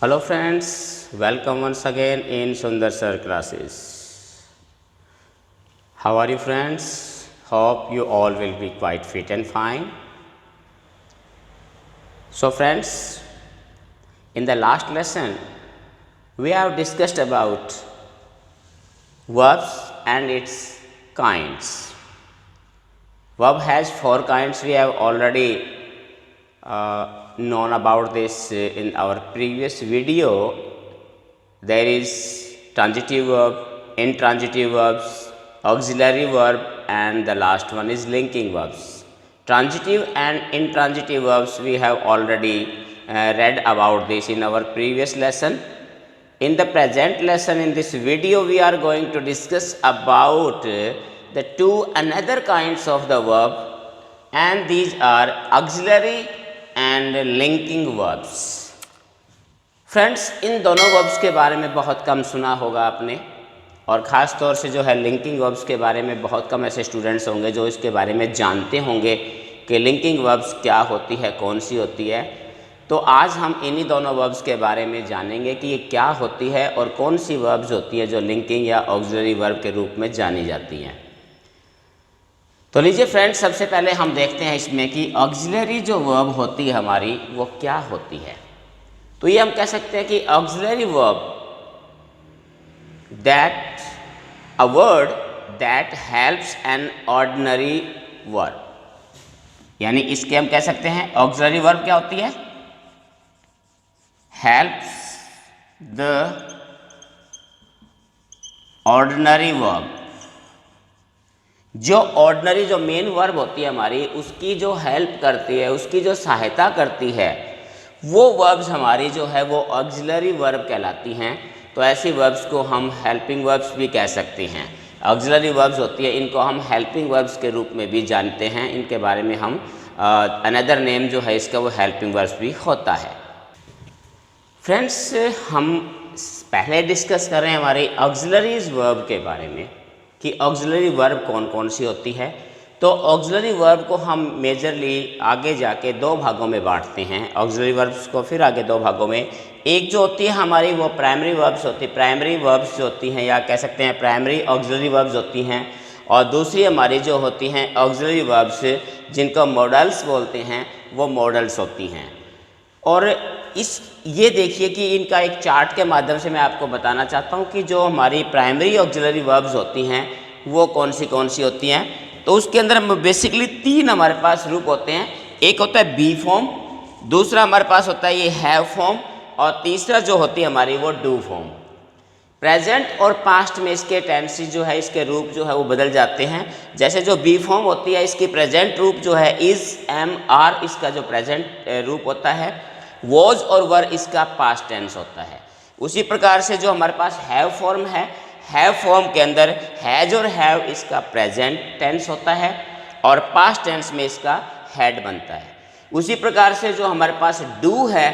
Hello friends, welcome once again in Sundar Sir classes. How are you friends? Hope you all will be quite fit and fine. So friends, in the last lesson we have discussed about verbs and its kinds. Verb has four kinds. We have already known about this in our previous video. There is transitive verb, intransitive verbs, auxiliary verb, and the last one is linking verbs. Transitive and intransitive verbs we have already read about this in our previous lesson. In the present lesson, in this video, we are going to discuss about the two another kinds of the verb, and these are auxiliary and linking verbs. Friends, इन दोनों verbs के बारे में बहुत कम सुना होगा आपने, और ख़ास तौर से जो है लिंकिंग वर्ब्स के बारे में बहुत कम ऐसे स्टूडेंट्स होंगे जो इसके बारे में जानते होंगे कि लिंकिंग वर्ब्स क्या होती है, कौन सी होती है। तो आज हम इन्हीं दोनों वर्ब्स के बारे में जानेंगे कि ये क्या होती है और कौन सी वर्ब्स होती है जो लिंकिंग या ऑक्सिलरी वर्ब के रूप में जानी जाती हैं। तो लीजिए फ्रेंड्स, सबसे पहले हम देखते हैं इसमें कि ऑक्सिलरी जो वर्ब होती है हमारी वो क्या होती है। तो ये हम कह सकते हैं कि auxiliary verb that a word that helps an ordinary verb, यानी इसके हम कह सकते हैं ऑक्सिलरी वर्ब क्या होती है, हेल्प्स द ऑर्डिनरी वर्ब। जो ऑर्डिनरी जो मेन वर्ब होती है हमारी, उसकी जो हेल्प करती है, उसकी जो सहायता करती है, वो वर्ब्स हमारी जो है वो ऑक्सिलरी वर्ब कहलाती हैं। तो ऐसी वर्ब्स को हम हेल्पिंग वर्ब्स भी कह सकते हैं। ऑक्सिलरी वर्ब्स होती है, इनको हम हेल्पिंग वर्ब्स के रूप में भी जानते हैं। इनके बारे में हम अनदर नेम जो है इसका वो हेल्पिंग वर्ब्स भी होता है। फ्रेंड्स, हम पहले डिस्कस कर रहे हैं हमारी ऑक्सिलरीज वर्ब के बारे में कि ऑक्सिलरी वर्ब कौन कौन सी होती है। तो ऑक्सिलरी वर्ब को हम मेजरली आगे जाके दो भागों में बांटते हैं। ऑक्सिलरी वर्ब्स को फिर आगे दो भागों में, एक जो होती है हमारी वो प्राइमरी वर्ब्स होती है, प्राइमरी वर्ब्स जो होती हैं या कह सकते हैं प्राइमरी ऑक्सिलरी वर्ब्स होती हैं, और दूसरी हमारी जो होती हैं ऑक्सिलरी वर्ब्स जिनको मॉडल्स बोलते हैं, वो मॉडल्स होती हैं। और ये देखिए कि इनका एक चार्ट के माध्यम से मैं आपको बताना चाहता हूँ कि जो हमारी प्राइमरी ऑक्सिलरी वर्ब्स होती हैं वो कौन सी होती हैं। तो उसके अंदर बेसिकली तीन हमारे पास रूप होते हैं। एक होता है बी फॉर्म, दूसरा हमारे पास होता है ये हैव फॉर्म, और तीसरा जो होती है हमारी वो डू फॉर्म। प्रेजेंट और पास्ट में इसके टेंसेस जो है, इसके रूप जो है वो बदल जाते हैं। जैसे जो बी फॉर्म होती है इसकी प्रेजेंट रूप जो है इज़, एम, आर, इसका जो प्रेजेंट रूप होता है। वॉज और वर इसका पास्ट टेंस होता है। उसी प्रकार से जो हमारे पास हैव फॉर्म है, हैव फॉर्म के अंदर हैज और हैव इसका प्रेजेंट टेंस होता है और पास्ट टेंस में इसका हैड बनता है। उसी प्रकार से जो हमारे पास डू है,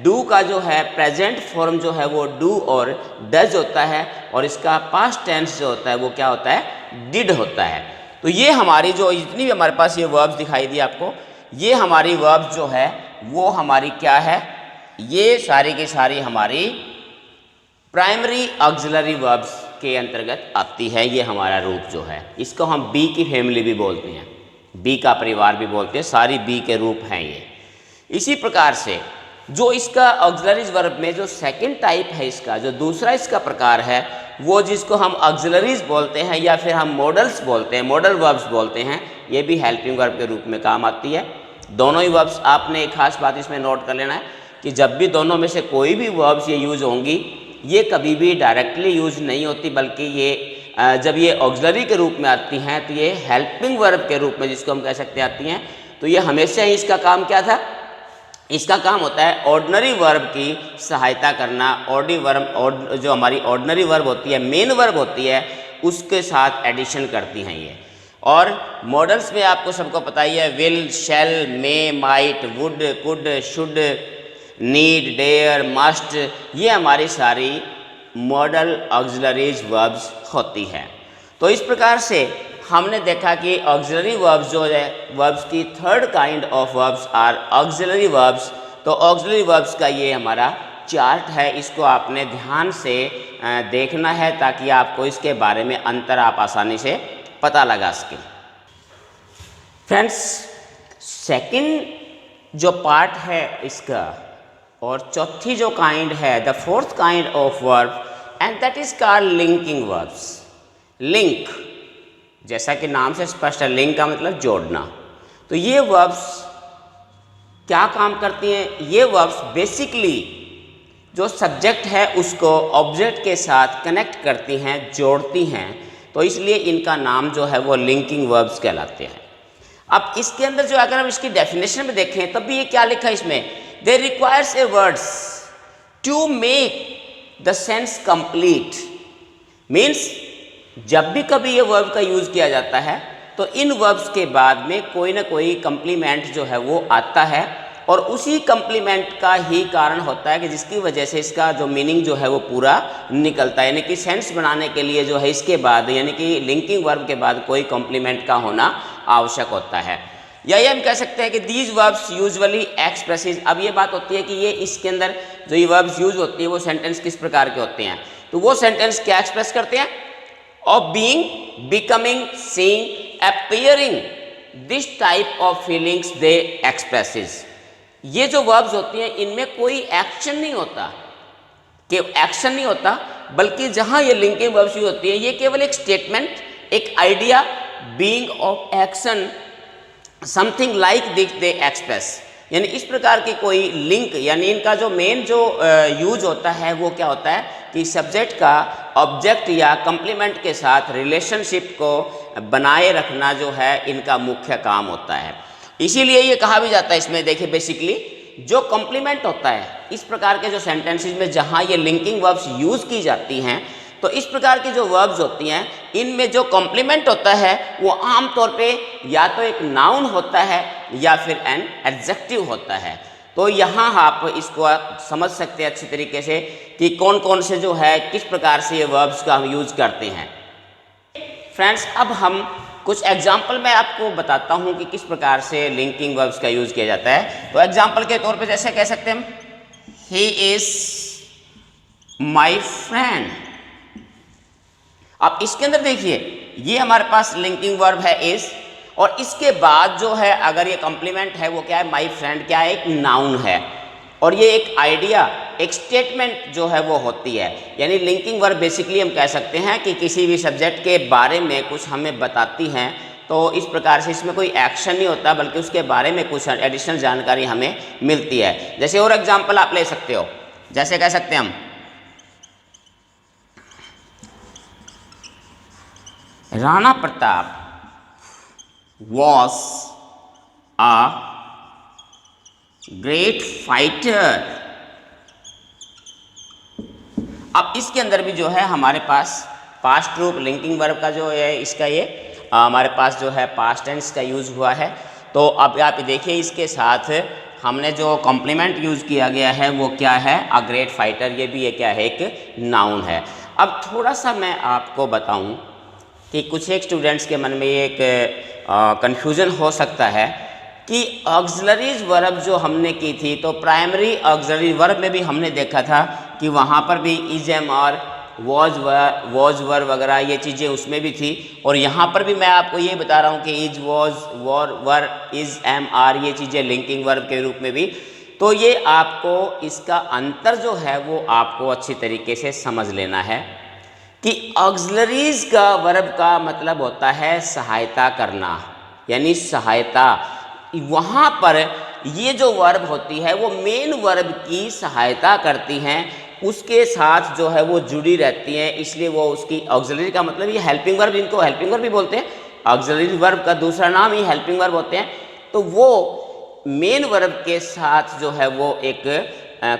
डू का जो है प्रेजेंट फॉर्म जो है वो डू और डज होता है, और इसका पास्ट टेंस जो होता है वो क्या होता है, डिड होता है। तो ये हमारी जो जितनी भी हमारे पास ये वर्ब्स दिखाई दी आपको, ये हमारी वर्ब्स जो है वो हमारी क्या है, ये सारी की सारी हमारी प्राइमरी ऑक्सिलरी वर्ब्स के अंतर्गत आती है। ये हमारा रूप जो है इसको हम बी की फैमिली भी बोलते हैं, बी का परिवार भी बोलते हैं, सारी बी के रूप हैं ये। इसी प्रकार से जो इसका ऑक्सिलरीज वर्ब में जो सेकंड टाइप है, इसका जो दूसरा इसका प्रकार है, वो जिसको हम ऑक्सिलरीज बोलते हैं या फिर हम मॉडल्स बोलते हैं, मॉडल वर्ब्स बोलते हैं, ये भी हेल्पिंग वर्ब के रूप में काम आती है। दोनों ही वर्ब्स, आपने एक खास बात इसमें नोट कर लेना है कि जब भी दोनों में से कोई भी वर्ब्स ये यूज़ होंगी, ये कभी भी डायरेक्टली यूज़ नहीं होती, बल्कि ये जब ये ऑक्सिलरी के रूप में आती हैं तो ये हेल्पिंग वर्ब के रूप में, जिसको हम कह सकते हैं, आती हैं। तो ये हमेशा ही इसका काम क्या था, इसका काम होता है ऑर्डिनरी वर्ब की सहायता करना। जो हमारी ऑर्डिनरी वर्ब होती है, मेन वर्ब होती है, उसके साथ एडिशन करती हैं ये। और मॉडल्स में आपको सबको पता ही है, will, shall, may, might, would, could, should, need, dare, must, ये हमारी सारी मॉडल ऑक्सिलरीज वर्ब्स होती हैं। तो इस प्रकार से हमने देखा कि ऑक्सिलरी वर्ब्स जो है, वर्ब्स की third kind of verbs are auxiliary verbs. तो ऑक्सिलरी वर्ब्स का ये हमारा चार्ट है, इसको आपने ध्यान से देखना है ताकि आपको इसके बारे में अंतर आप आसानी से पता लगा सकें। फ्रेंड्स, सेकंड जो पार्ट है इसका और चौथी जो काइंड है, the fourth kind of verb, and that is called linking verbs. Link, जैसा कि नाम से स्पष्ट है, लिंक का मतलब जोड़ना। तो ये वर्ब्स क्या काम करती हैं? ये वर्ब्स बेसिकली जो सब्जेक्ट है उसको ऑब्जेक्ट के साथ कनेक्ट करती हैं, जोड़ती हैं, तो इसलिए इनका नाम जो है वो लिंकिंग वर्ब्स कहलाते हैं। अब इसके अंदर जो अगर हम इसकी डेफिनेशन में देखें तब भी ये क्या लिखा है इसमें, they requires a words to make the sense complete. Means जब भी कभी ये वर्ब का यूज़ किया जाता है तो इन वर्ब्स के बाद में कोई ना कोई कंप्लीमेंट जो है वो आता है, और उसी कंप्लीमेंट का ही कारण होता है कि जिसकी वजह से इसका जो मीनिंग जो है वो पूरा निकलता है। यानी कि सेंस बनाने के लिए जो है इसके बाद, यानी कि लिंकिंग वर्ब के बाद कोई कंप्लीमेंट का होना आवश्यक होता है। या ये हम कह सकते हैं कि दीज वर्ब्स यूजुअली एक्सप्रेसेस। अब ये बात होती है कि ये इसके अंदर जो ये वर्ब्स यूज होती है वो सेंटेंस किस प्रकार के होते हैं, तो वो सेंटेंस क्या एक्सप्रेस करते हैं, of being, becoming, seeing, appearing, this type of feelings they expresses. ये जो वर्ब्स होती हैं इनमें कोई एक्शन नहीं होता, कि एक्शन नहीं होता, बल्कि जहां ये लिंकिंग वर्ब्स यूज होती है ये केवल एक स्टेटमेंट, एक idea, being of action, something like this they express. यानी इस प्रकार की कोई लिंक, यानी इनका जो मेन जो यूज होता है वो क्या होता है कि सब्जेक्ट का ऑब्जेक्ट या कंप्लीमेंट के साथ रिलेशनशिप को बनाए रखना जो है इनका मुख्य काम होता है। इसीलिए ये कहा भी जाता है इसमें, देखिए बेसिकली जो कॉम्प्लीमेंट होता है इस प्रकार के जो सेंटेंसेस में जहाँ ये लिंकिंग वर्ब्स यूज़ की जाती हैं, तो इस प्रकार की जो वर्ब्स होती हैं इनमें जो कॉम्प्लीमेंट होता है वो आमतौर पे या तो एक नाउन होता है या फिर एन एडजेक्टिव होता है। तो यहाँ आप इसको समझ सकते हैं अच्छी तरीके से कि कौन कौन से जो है किस प्रकार से ये वर्ब्स का हम यूज़ करते हैं। फ्रेंड्स, अब हम कुछ एग्जाम्पल मैं आपको बताता हूँ कि किस प्रकार से लिंकिंग वर्ब्स का यूज़ किया जाता है। तो एग्जाम्पल के तौर पे जैसे कह सकते हैं हम, ही इज़ माई फ्रेंड। अब इसके अंदर देखिए ये हमारे पास लिंकिंग वर्ब है इज़, और इसके बाद जो है अगर ये कॉम्प्लीमेंट है वो क्या है, माई फ्रेंड क्या है, एक नाउन है, और ये एक आइडिया, एक स्टेटमेंट जो है वो होती है। यानी लिंकिंग वर्ब बेसिकली हम कह सकते हैं कि किसी भी सब्जेक्ट के बारे में कुछ हमें बताती हैं, तो इस प्रकार से इसमें कोई एक्शन नहीं होता बल्कि उसके बारे में कुछ एडिशनल जानकारी हमें मिलती है। जैसे और एग्जांपल आप ले सकते हो, जैसे कह सकते हैं हम, Rana Pratap was a great fighter। अब इसके अंदर भी जो है हमारे पास पास्ट रूप लिंकिंग वर्ब का जो है इसका ये हमारे पास जो है पास्ट टेंस का यूज़ हुआ है। तो अब आप देखिए इसके साथ हमने जो कॉम्प्लीमेंट यूज़ किया गया है वो क्या है, अ ग्रेट फाइटर। ये भी ये क्या है, एक नाउन है। अब थोड़ा सा मैं आपको बताऊं कि कुछ एक स्टूडेंट्स के मन में एक कन्फ्यूज़न हो सकता है कि ऑक्सिलरीज वर्ब जो हमने की थी, तो प्राइमरी ऑक्सिलरी वर्ब में भी हमने देखा था कि वहाँ पर भी is am are, was were वगैरह ये चीज़ें उसमें भी थी, और यहाँ पर भी मैं आपको ये बता रहा हूँ कि is, was, were, is, am, are ये चीज़ें लिंकिंग वर्ब के रूप में भी। तो ये आपको इसका अंतर जो है वो आपको अच्छी तरीके से समझ लेना है कि ऑक्सिलरीज का वर्ब का मतलब होता है सहायता करना, यानी सहायता। वहाँ पर ये जो वर्ब होती है वो मेन वर्ब की सहायता करती हैं, उसके साथ जो है वो जुड़ी रहती हैं, इसलिए वो उसकी ऑक्सिलरी का मतलब ये हेल्पिंग वर्ब, इनको हेल्पिंग वर्ब भी बोलते हैं। ऑक्सिलरी वर्ब का दूसरा नाम ही हेल्पिंग वर्ब होते हैं। तो वो मेन वर्ब के साथ जो है वो एक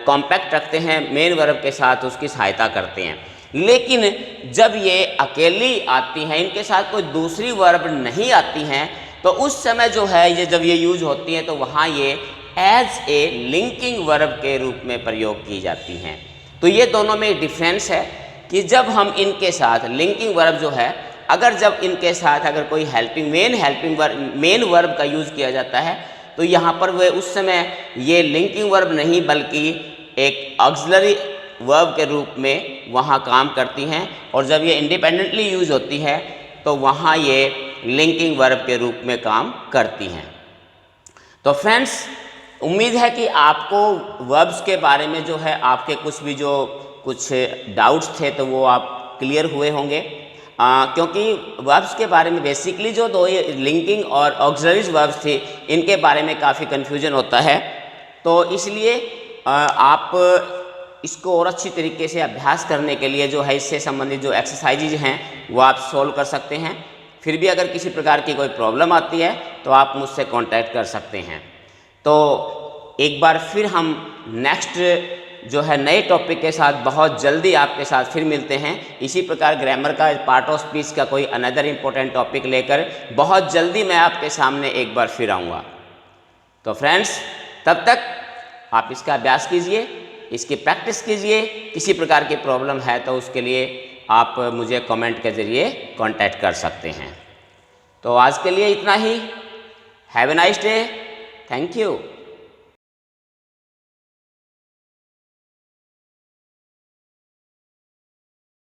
कॉम्पैक्ट रखते हैं, मेन वर्ब के साथ उसकी सहायता करते हैं। लेकिन जब ये अकेली आती हैं, इनके साथ कोई दूसरी वर्ब नहीं आती हैं, तो उस समय जो है ये जब ये यूज होती हैं तो वहाँ ये एज ए लिंकिंग वर्ब के रूप में प्रयोग की जाती हैं। तो ये दोनों में डिफरेंस है कि जब हम इनके साथ लिंकिंग वर्ब जो है, अगर जब इनके साथ अगर कोई मेन वर्ब का यूज़ किया जाता है तो यहाँ पर वे उस समय ये लिंकिंग वर्ब नहीं बल्कि एक ऑक्सिलरी वर्ब के रूप में वहाँ काम करती हैं, और जब ये इंडिपेंडेंटली यूज होती है तो वहाँ ये लिंकिंग वर्ब के रूप में काम करती हैं। तो फ्रेंड्स, उम्मीद है कि आपको वर्ब्स के बारे में जो है आपके कुछ डाउट्स थे तो वो आप क्लियर हुए होंगे, क्योंकि वर्ब्स के बारे में बेसिकली जो दो ये लिंकिंग और ऑक्सिलरीज वर्ब्स थी इनके बारे में काफ़ी कन्फ्यूजन होता है। तो इसलिए आप इसको और अच्छी तरीके से अभ्यास करने के लिए जो है इससे संबंधित जो एक्सरसाइजेज हैं वो आप सोल्व कर सकते हैं। फिर भी अगर किसी प्रकार की कोई प्रॉब्लम आती है तो आप मुझसे कांटेक्ट कर सकते हैं। तो एक बार फिर हम नेक्स्ट जो है नए टॉपिक के साथ बहुत जल्दी आपके साथ फिर मिलते हैं। इसी प्रकार ग्रामर का पार्ट ऑफ स्पीच का कोई अनदर इम्पोर्टेंट टॉपिक लेकर बहुत जल्दी मैं आपके सामने एक बार फिर आऊँगा। तो फ्रेंड्स, तब तक आप इसका अभ्यास कीजिए, इसकी प्रैक्टिस कीजिए। किसी प्रकार की प्रॉब्लम है तो उसके लिए आप मुझे कमेंट के ज़रिए कांटेक्ट कर सकते हैं। तो आज के लिए इतना ही। Have a nice day. Thank you.